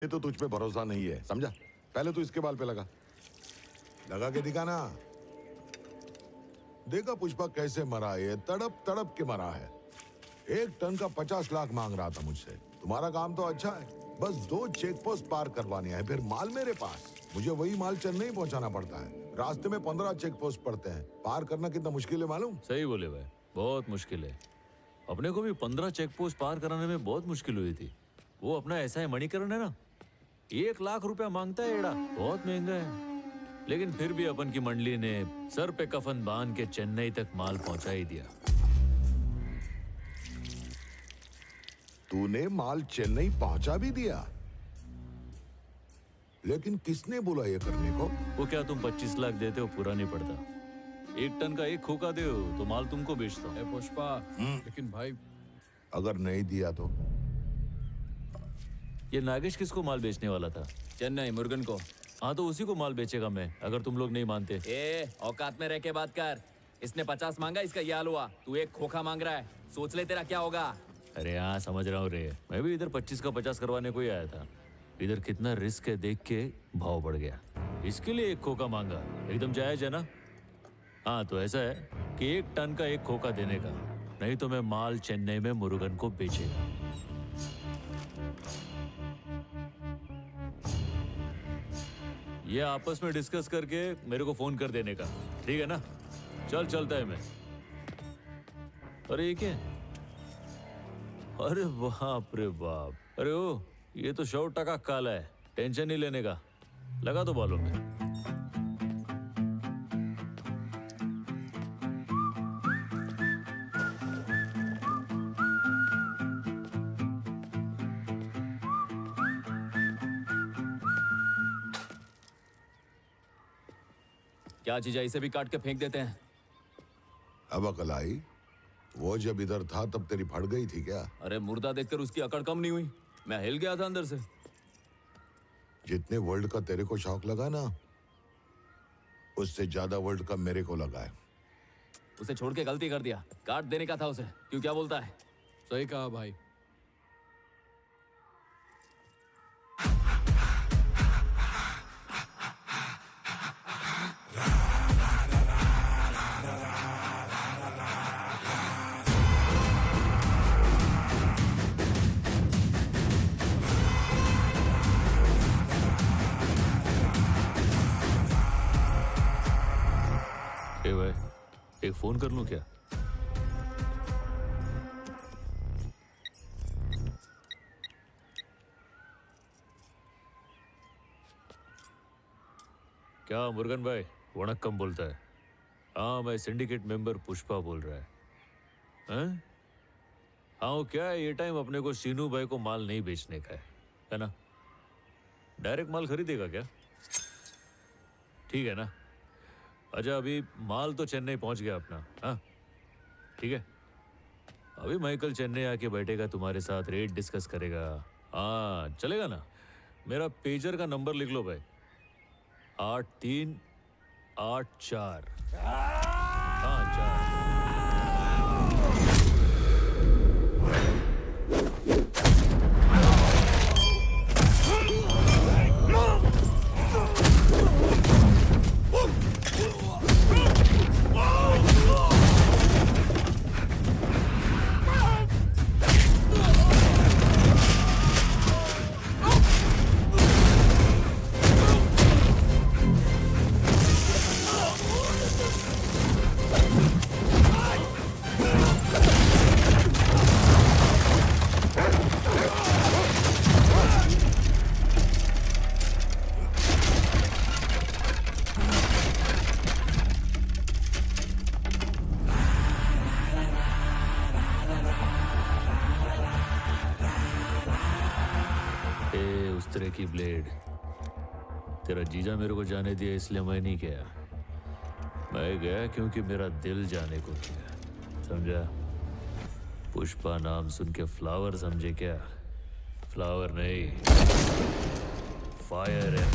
ये तो तुझ पे भरोसा नहीं है, समझा? पहले तो इसके बाल पे लगा के दिखा ना। देखा पुष्पा कैसे मरा है, तड़प तड़प के मरा है। 1 टन का 50 लाख मांग रहा था मुझसे। तुम्हारा काम तो अच्छा है, बस 2 चेक पोस्ट पार करवाने हैं, फिर माल मेरे पास। मुझे वही माल चेन्नई पहुंचाना पड़ता है। रास्ते में 15 चेक पोस्ट पड़ते हैं। पार करना कितना मुश्किल है मालूम? सही बोले भाई, बहुत मुश्किल है। अपने को भी 15 चेक पोस्ट पार कराने में बहुत मुश्किल हुई थी। वो अपना ऐसा है मणिकरण है ना, 1 लाख रुपया मांगता है एड़ा, बहुत महंगा है। लेकिन फिर भी अपन की मंडली ने सर पे कफन बांध के चेन्नई तक माल पहुंचा ही दिया। तूने माल चेन्नई पहुंचा भी दिया? लेकिन किसने बोला ये करने को? वो क्या तुम 25 लाख देते हो पूरा नहीं पड़ता। 1 टन का 1 खोखा दे तो माल तुमको बेचता हूँ। पुष्पा, लेकिन भाई अगर नहीं दिया तो? ये नागेश किसको माल बेचने वाला था? चेन्नई मुर्गन को। हाँ तो उसी को माल बेचेगा मैं, अगर तुम लोग नहीं मानते। औकात में रह के बात कर। इसने 50 मांगा, इसका ये हाल हुआ। तू 1 खोखा मांग रहा है, सोच ले तेरा क्या होगा। अरे हाँ समझ रहा हूँ रे, मैं भी इधर 25 का 50 करवाने को ही आया था। इधर कितना रिस्क है देख के भाव बढ़ गया, इसके लिए 1 खोखा मांगा। एकदम जायज है ना? हाँ तो ऐसा है कि 1 टन का 1 खोखा देने का, नहीं तो मैं माल चेन्नई में मुरुगन को बेचेगा। ये आपस में डिस्कस करके मेरे को फोन कर देने का, ठीक है ना? चल चलता है मैं। अरे ये क्या? अरे बाप रे बाप, अरे ओ ये तो 100% काला है। टेंशन नहीं लेने का, लगा दो बालों में। क्या चीज है, इसे भी काट के फेंक देते हैं। अब अकल आई? वो जब इधर था तब तेरी फट गई थी क्या? अरे मुर्दा देखकर उसकी अकड़ कम नहीं हुई, मैं हिल गया था अंदर से। जितने वर्ल्ड का तेरे को शौक लगा ना, उससे ज्यादा वर्ल्ड का मेरे को लगा है। उसे छोड़ के गलती कर दिया, काट देने का था उसे। क्यों, क्या बोलता है? सही कहा भाई। ए भाई, एक फोन कर लूं क्या? क्या मुर्गन भाई वणक्कम बोलता है? हाँ मैं सिंडिकेट मेंबर पुष्पा बोल रहा है। हैं? हाँ वो क्या है, ये टाइम अपने को सीनू भाई को माल नहीं बेचने का है ना? डायरेक्ट माल खरीदेगा क्या? ठीक है ना? अच्छा अभी माल तो चेन्नई पहुंच गया अपना। हाँ ठीक है, अभी माइकल चेन्नई आके बैठेगा, तुम्हारे साथ रेट डिस्कस करेगा। हाँ चलेगा ना? मेरा पेजर का नंबर लिख लो भाई, 8384। हाँ 4। की ब्लेड, तेरा जीजा मेरे को जाने दिया इसलिए मैं नहीं गया। मैं गया क्योंकि मेरा दिल जाने को किया, समझा? पुष्पा नाम सुन के फ्लावर समझे क्या? फ्लावर नहीं, फायर है।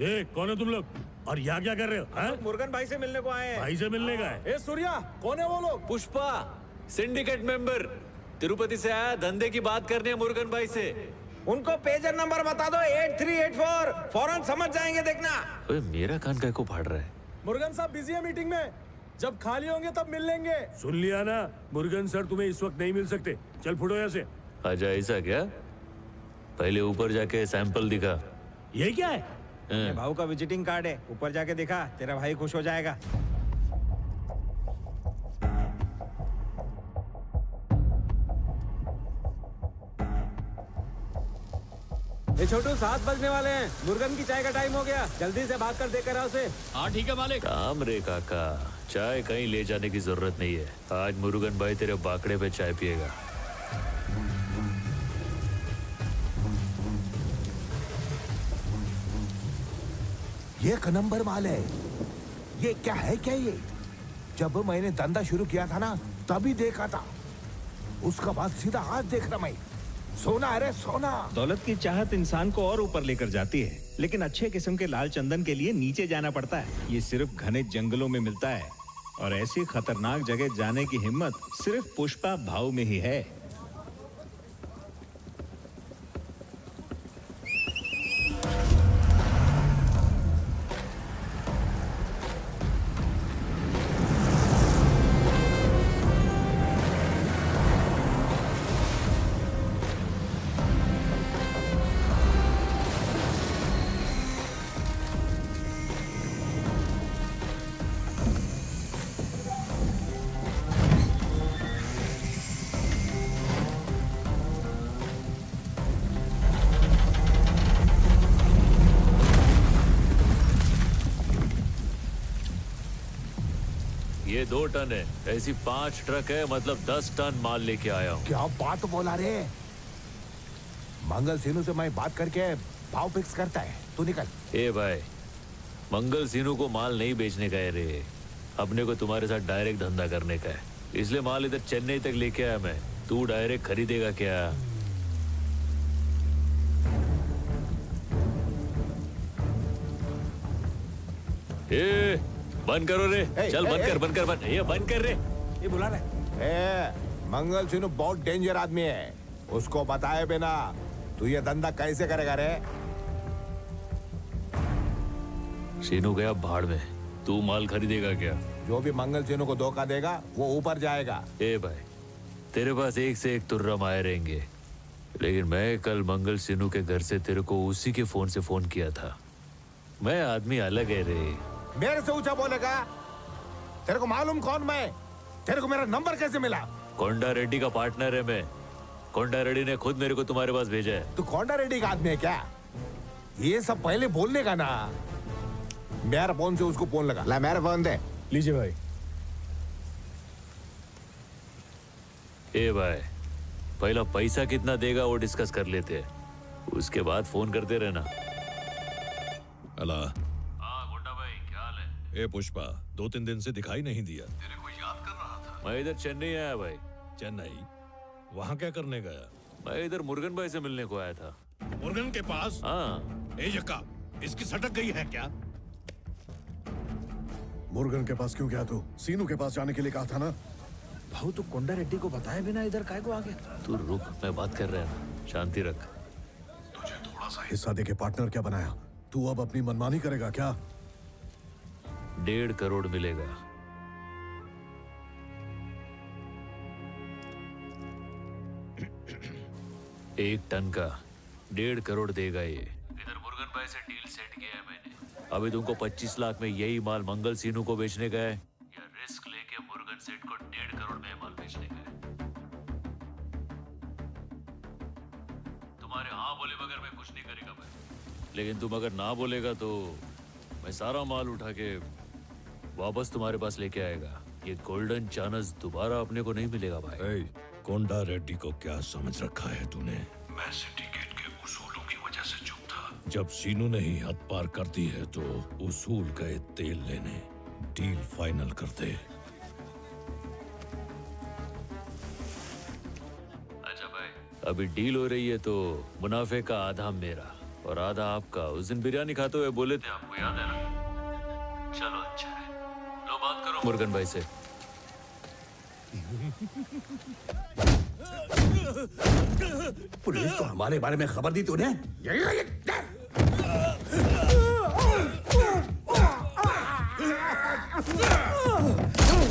ए, कौन है तुम लोग और यहाँ क्या कर रहे हो? हाँ? मुर्गन भाई से मिलने को आए हैं। भाई से मिलने का है? ए सूर्या, कौन है वो लोग? पुष्पा, सिंडिकेट मेंबर, तिरुपति से आया, धंधे की बात करनी है मुरुगन भाई से। उनको पेजर नंबर बता दो 8384, फौरन समझ जाएंगे, देखना। ओए, मेरा कान काय को फाड़ रहा है? मुर्गन साहब बिजी है मीटिंग में, जब खाली होंगे तब मिल लेंगे। सुन लिया ना, मुर्गन सर तुम्हें इस वक्त नहीं मिल सकते। चल फुटो यहाँ से। आजा, ऐसा क्या? पहले ऊपर जाके सैंपल दिखा। ये क्या है? मेरे भाऊ का विजिटिंग कार्ड है, ऊपर जाके दिखा, तेरा भाई खुश हो जाएगा। ये छोटू 7 बजने वाले हैं, मुर्गन की चाय का टाइम हो गया, जल्दी से बात कर देकर आओ उसे। हाँ ठीक है मालिक। काम रे काका, चाय कहीं ले जाने की जरूरत नहीं है। आज मुरुगन भाई तेरे बाकड़े पे चाय पिएगा। ये एक नंबर माल है। ये क्या है, क्या ये? जब मैंने धंधा शुरू किया था ना, तभी देखा था। उसका बाद सीधा आज देख रहा मैं। सोना, अरे सोना। दौलत की चाहत इंसान को और ऊपर लेकर जाती है, लेकिन अच्छे किस्म के लाल चंदन के लिए नीचे जाना पड़ता है। ये सिर्फ घने जंगलों में मिलता है, और ऐसी खतरनाक जगह जाने की हिम्मत सिर्फ पुष्पा भाऊ में ही है। ये 2 टन है, ऐसी 5 ट्रक है, मतलब 10 टन माल लेके आया हूँ। क्या बात बोला रे? मंगल सिन्नू से मैं बात करके भाव फिक्स करता है, तू निकल। ए भाई, मंगल सिन्नू को माल नहीं बेचने का है रे, अपने को तुम्हारे साथ डायरेक्ट धंधा करने का है। इसलिए माल इधर चेन्नई तक लेके आया मैं। तू डायरेक्ट खरीदेगा क्या? ए, बंद करो रे। चल बंद कर, बंद कर, बंद। ये बंद कर रे। ये बुला रहे। ए, मंगल सिन्नू बहुत डेंजर आदमी है। उसको बताए बिना तू ये धंधा कैसे करेगा रे? सीनू गया भाड़ में, तू माल खरीदेगा क्या? जो भी मंगल सिन्नू को धोखा देगा वो ऊपर जाएगा। ए भाई, तेरे पास एक से एक तुर्रम आए रहेंगे, लेकिन मैं कल मंगल सिन्नू के घर से तेरे को उसी के फोन से फोन किया था। मैं आदमी अलग है रे। मेरे से ऊंचा बोलेगा? तेरे को मालूम कौन मैं? तेरे को मेरा नंबर कैसे मिला? कोंडा रेड्डी का पार्टनर है मैं। कोंडा रेड्डी ने खुद मेरे को तुम्हारे पास भेजा है। तू कोंडा रेड्डी का आदमी है क्या? ये सब पहले बोलने का ना। मेरा फोन से उसको फोन लगा। ला मेरा फोन दे। लीजिए भाई। ए भाई, पहला पैसा कितना देगा वो डिस्कस कर लेते हैं, उसके बाद फोन करते रहना। अला, हाँ गोंडा भाई, क्या हाल है? ए पुष्पा, 2-3 दिन से दिखाई नहीं दिया। तेरे को याद कर रहा था। मैं इधर चेन्नई आया भाई। चेन्नई? वहाँ क्या करने गया? मैं इधर मुरुगन भाई से मिलने को आया था। मुर्गन के पास? हाँ। ए यक्का, इसकी सटक गई है क्या? मुर्गन के पास क्यों गया तू? सीनू के पास जाने के लिए कहा था ना। भाऊ तू कोंडा रेड्डी को बताए बिना इधर काय को आ गया? तू रुक, मैं बात कर रहा है, शांति रख। तुझे थोड़ा सा हिस्सा देके पार्टनर क्या बनाया? तू अब अपनी मनमानी करेगा क्या? 1.5 करोड़ मिलेगा। एक टन का 1.5 करोड़ देगा ये। इधर मुर्गन भाई से डील सेट किया है मैंने। अभी तुमको 25 लाख में यही माल मंगल सीनू को बेचने का है, या रिस्क लेके मुर्गन सेट को 1.5 करोड़ में माल बेचने का है? तुम्हारे हाँ बोले बगैर मैं कुछ नहीं करेगा भाई, लेकिन तुम अगर ना बोलेगा तो मैं सारा माल उठा के वापस तुम्हारे पास लेके आएगा। ये गोल्डन चांस दोबारा अपने को नहीं मिलेगा भाई। ए, कोंडा रेड्डी को क्या समझ रखा है तूने? मैं सिंडिकेट के उसूलों की वजह से चुप था। जब सीनू ने ही हद पार कर दी है तो उसूल गए तेल लेने। डील फाइनल कर दे। अच्छा भाई, अभी डील हो रही है तो मुनाफे का आधा मेरा। और आधा आपका। उस दिन बिरयानी खाते हुए बोले थे, आपको याद है ना? चलो अच्छा है, लो बात करो मुर्गन भाई से। पुलिस को हमारे बारे में खबर दी तूने?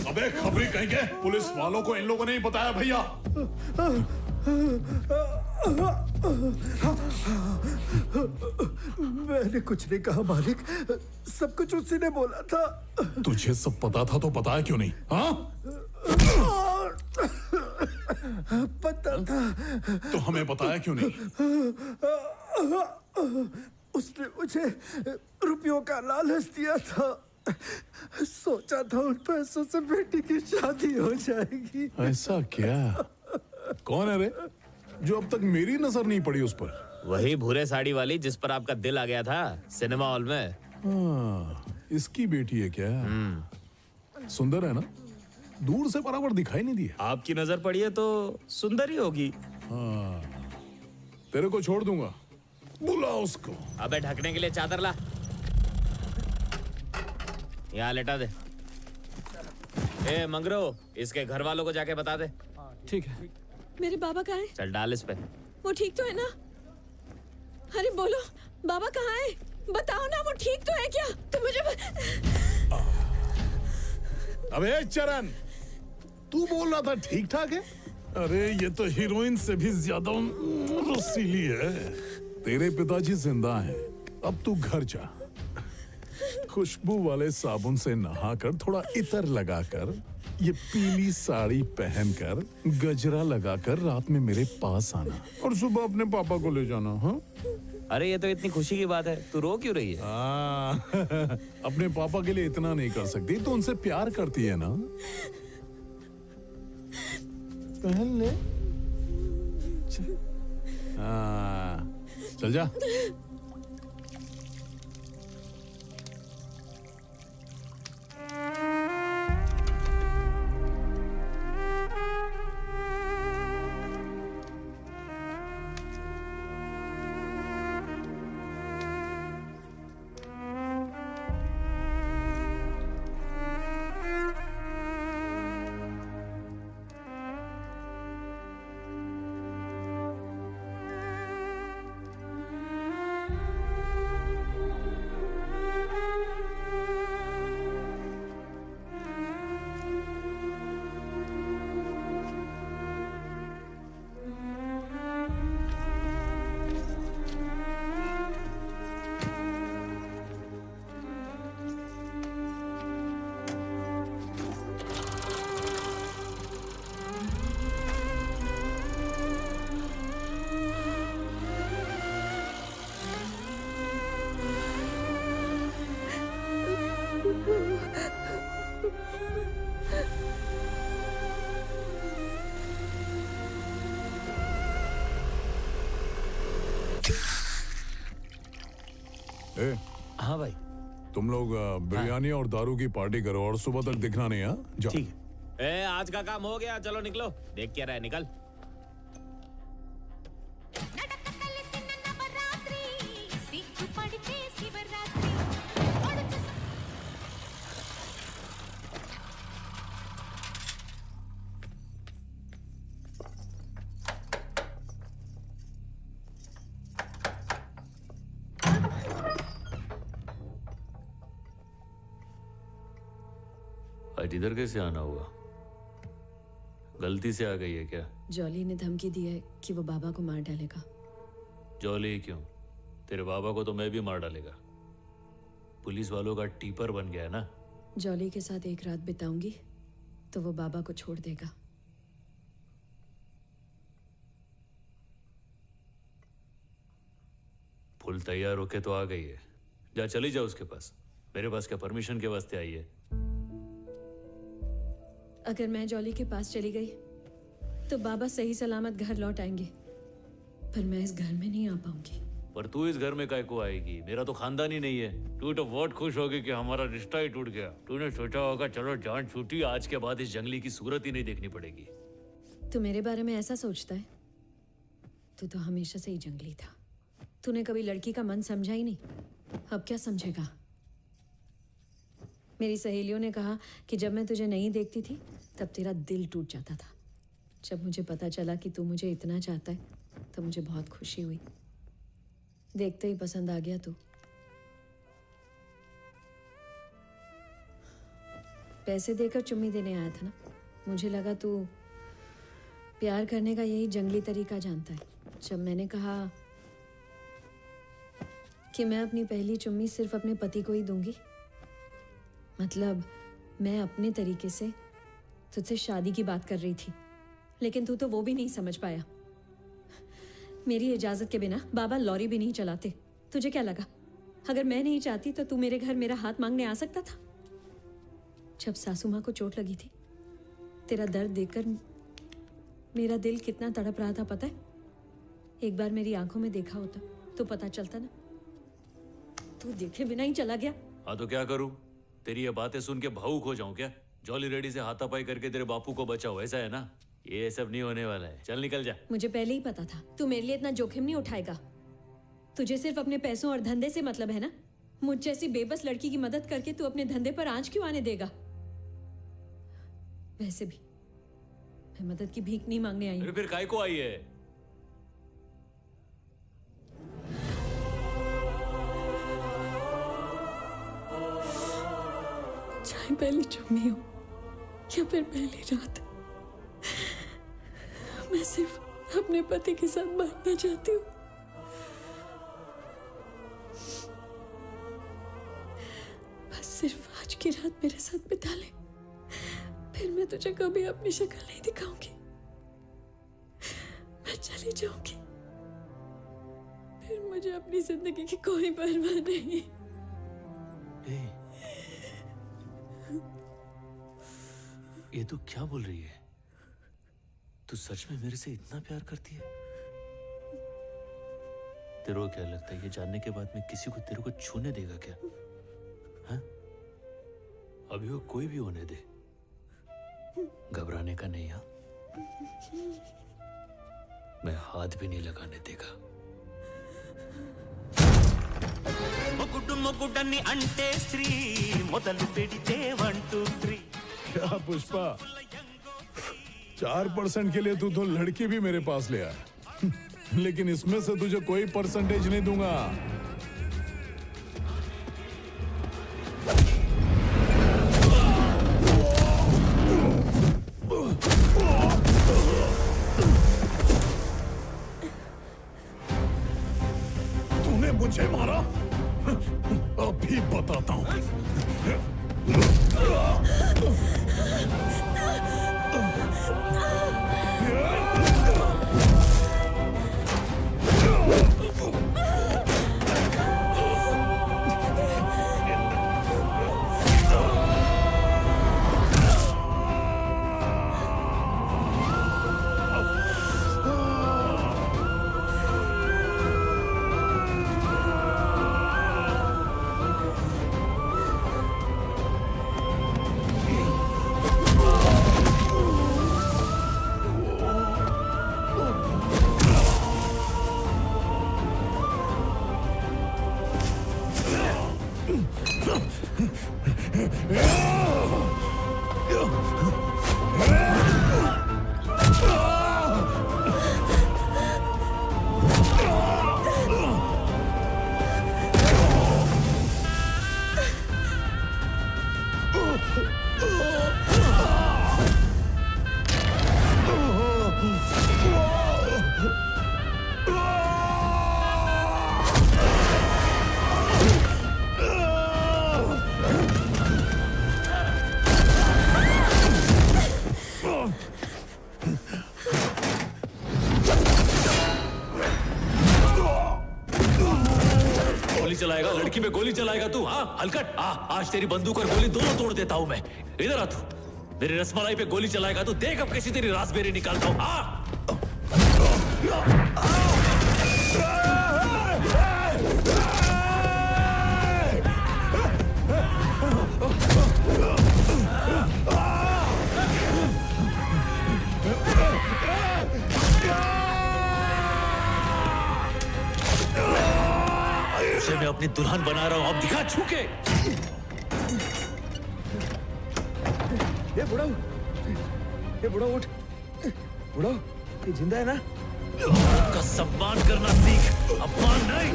अबे खबरी कहेंगे, पुलिस वालों को इन लोगों ने ही बताया भैया। मैंने कुछ नहीं कहा मालिक, सब कुछ उसी ने बोला था। तुझे सब पता था तो बताया क्यों नहीं? हाँ? पता था तो हमें बताया क्यों नहीं? उसने मुझे रुपयों का लालच दिया था। सोचा था उन पैसों से बेटी की शादी हो जाएगी। ऐसा क्या? कौन है रे जो अब तक मेरी नजर नहीं पड़ी उस पर? वही भूरे साड़ी वाली जिस पर आपका दिल आ गया था सिनेमा हॉल में। हाँ, इसकी बेटी है क्या? सुंदर है ना? दूर से बराबर दिखाई नहीं दिया। आपकी नजर पड़ी है तो सुंदर ही होगी। हाँ, तेरे को छोड़ दूंगा, बुला उसको। अबे ढकने के लिए चादर ला, यहाँ लेटा दे। ए मंगरो, इसके घर वालों को जाके बता दे। ठीक है। मेरे बाबा कहाँ हैं? चल डाल इस पे। वो ठीक तो है ना? अरे बोलो, बाबा कहाँ है? बताओ ना, वो ठीक तो है क्या? तो मुझे अबे चरण, तू बोल रहा था ठीक ठाक है? अरे ये तो हीरोइन से भी ज्यादा रसीली है। तेरे पिताजी जिंदा हैं, अब तू घर जा। खुशबू वाले साबुन से नहाकर, थोड़ा इतर लगाकर, ये पीली साड़ी पहनकर, गजरा लगाकर रात में मेरे पास आना और सुबह अपने पापा को ले जाना। हाँ? अरे ये तो इतनी खुशी की बात है, तू रो क्यों रही है? अपने पापा के लिए इतना नहीं कर सकती तो उनसे प्यार करती है ना? पहन ले। चल जा। हाँ भाई। तुम लोग बिरयानी और दारू की पार्टी करो और सुबह तक दिखना नहीं। हाँ, जाओ। ठीक है। ए आज का काम हो गया, चलो निकलो। देख क्या रहा है, निकल। आज इधर कैसे आना हुआ? गलती से आ गई है क्या? जॉली ने धमकी दी है कि वो बाबा को मार डालेगा। जॉली क्यों? तेरे बाबा को तो मैं भी मार डालेगा। पुलिस वालों का टीपर बन गया है ना? जॉली के साथ एक रात बिताऊंगी तो वो बाबा को छोड़ देगा। फुल तैयार होके तो आ गई है, जा चली जा उसके पास। मेरे पास क्या परमिशन के वास्ते आई है? अगर मैं जॉली के पास चली गई तो बाबा सही सलामत घर लौट आएंगे, पर मैं इस घर में नहीं आ पाऊंगी। पर तू इस घर में काय को आएगी? मेरा तो खानदान ही नहीं है। तू तो बहुत खुश होगी कि हमारा रिश्ता ही टूट गया। तूने सोचा होगा चलो जान छूटी, आज के बाद इस जंगली की सूरत ही नहीं देखनी पड़ेगी। तू मेरे बारे में ऐसा सोचता है? तू तो हमेशा से ही जंगली था। तूने कभी लड़की का मन समझा ही नहीं, अब क्या समझेगा? मेरी सहेलियों ने कहा कि जब मैं तुझे नहीं देखती थी तब तेरा दिल टूट जाता था। जब मुझे पता चला कि तू मुझे इतना चाहता है तो मुझे बहुत खुशी हुई। देखते ही पसंद आ गया तू। पैसे देकर चुम्मी देने आया था ना? मुझे लगा तू प्यार करने का यही जंगली तरीका जानता है। जब मैंने कहा कि मैं अपनी पहली चुम्मी सिर्फ अपने पति को ही दूंगी, मतलब मैं अपने तरीके से तुझसे शादी की बात कर रही थी, लेकिन तू तो वो भी नहीं समझ पाया। मेरी इजाजत के बिना बाबा लॉरी भी नहीं चलाते। तुझे क्या लगा अगर मैं नहीं चाहती तो तू मेरे घर मेरा हाथ मांगने आ सकता था? जब सासू माँ को चोट लगी थी, तेरा दर्द देखकर मेरा दिल कितना तड़प रहा था पता है? एक बार मेरी आंखों में देखा होता तो पता चलता ना। तू देखे बिना ही चला गया। हाँ तो क्या करूं? तेरी ये बातें सुन के भावुक हो जाऊं क्या? जॉली रेडी से हाथापाई करके तेरे बापू को बचाओ, ऐसा है ना? ये सब नहीं होने वाला है। चल निकल जा। मुझे पहले ही पता था तू मेरे लिए इतना जोखिम नहीं उठाएगा। तुझे सिर्फ अपने पैसों और धंधे से मतलब है ना? मुझ जैसी बेबस लड़की की मदद करके तू अपने धंधे पर आंच क्यों आने देगा? वैसे भी मैं मदद की भीख नहीं मांगने आई हूं। फिर काय को आई है? चाहे पहली चुम्मी हो या फिर पहली रात, मैं सिर्फ अपने पति के साथ बांटना चाहती हूँ। बस सिर्फ आज की रात मेरे साथ बिता ले, फिर मैं तुझे कभी अपनी शक्ल नहीं दिखाऊंगी। मैं चली जाऊंगी, फिर मुझे अपनी जिंदगी की कोई परवाह नहीं। ये तो क्या बोल रही है? तू सच में मेरे से इतना प्यार करती है? तेरे को क्या लगता है ये जानने के बाद मैं किसी को तेरे को छूने देगा क्या? हाँ? अभी वो कोई भी होने दे, घबराने का नहीं। हाँ, मैं हाथ भी नहीं लगाने देगा। మొగుడని అంటే స్త్రీ మొదలు పెడితే 1 2 3 क्या पुष्पा, 4% के लिए तू तो लड़की भी मेरे पास ले आया, लेकिन इसमें से तुझे कोई परसेंटेज नहीं दूंगा। तूने मुझे मारा, अभी बताता हूं। चलाएगा, लड़की में गोली चलाएगा तू? हाँ हलकट, आज तेरी बंदूक और गोली दोनों तोड़ देता हूं मैं। इधर आ तू। मेरी रसमलाई पे गोली चलाएगा तू? देख अब कैसी तेरी रासबेरी निकालता हूं। दुल्हन बना रहा हूं, अब दिखा छूके। ये बुढ़ाऊ, ये बुढ़ाऊ उठ, बुढ़ाऊ ये जिंदा है ना? का सम्मान करना सीख, अपमान नहीं।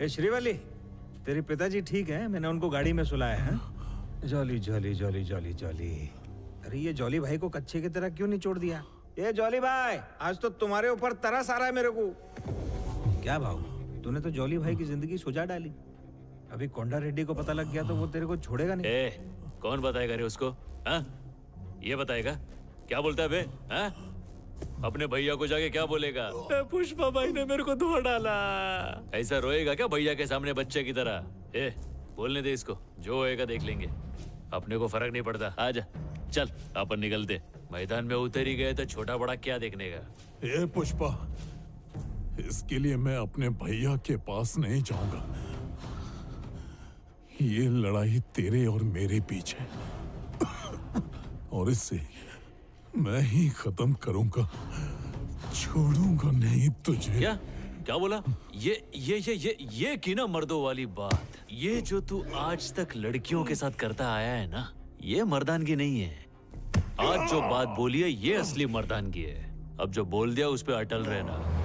ए श्रीवली, तेरे पिताजी ठीक हैं? मैंने उनको गाड़ी में सुलाया है। Jolly jolly jolly jolly jolly. अरे ये जॉली भाई को कच्चे की तरह क्यों नहीं छोड़ दिया? ये जॉली भाई, आज तो तुम्हारे ऊपर तरस आ रहा है मेरे को। क्या भाऊ, तूने तो जॉली भाई की जिंदगी सुझा डाली। अभी कोंडा रेड्डी को पता लग गया तो वो तेरे को छोड़ेगा नहीं। कौन बताएगा रे उसको? हाँ? ये बताएगा? क्या बोलता है बे? हाँ? अपने भैया को जाके क्या बोलेगा? पुष्पा भाई ने मेरे को धो डाला। ऐसा रोएगा क्या भैया के सामने बच्चे की तरह? बोलने दे इसको, जो होएगा देख लेंगे, अपने को फर्क नहीं पड़ता। आजा चल, अपन निकलते। मैदान में उतर ही गए तो छोटा बड़ा क्या देखने का। ए पुष्पा, इसके लिए मैं अपने भैया के पास नहीं जाऊंगा। ये लड़ाई तेरे और मेरे बीच है और इसे मैं ही खत्म करूंगा, छोड़ूंगा नहीं तुझे। क्या क्या बोला? ये की ना मर्दों वाली बात। ये जो तू आज तक लड़कियों के साथ करता आया है ना, ये मर्दानगी नहीं है। आज जो बात बोली है ये असली मर्दानगी है। अब जो बोल दिया उस पे अटल रहना।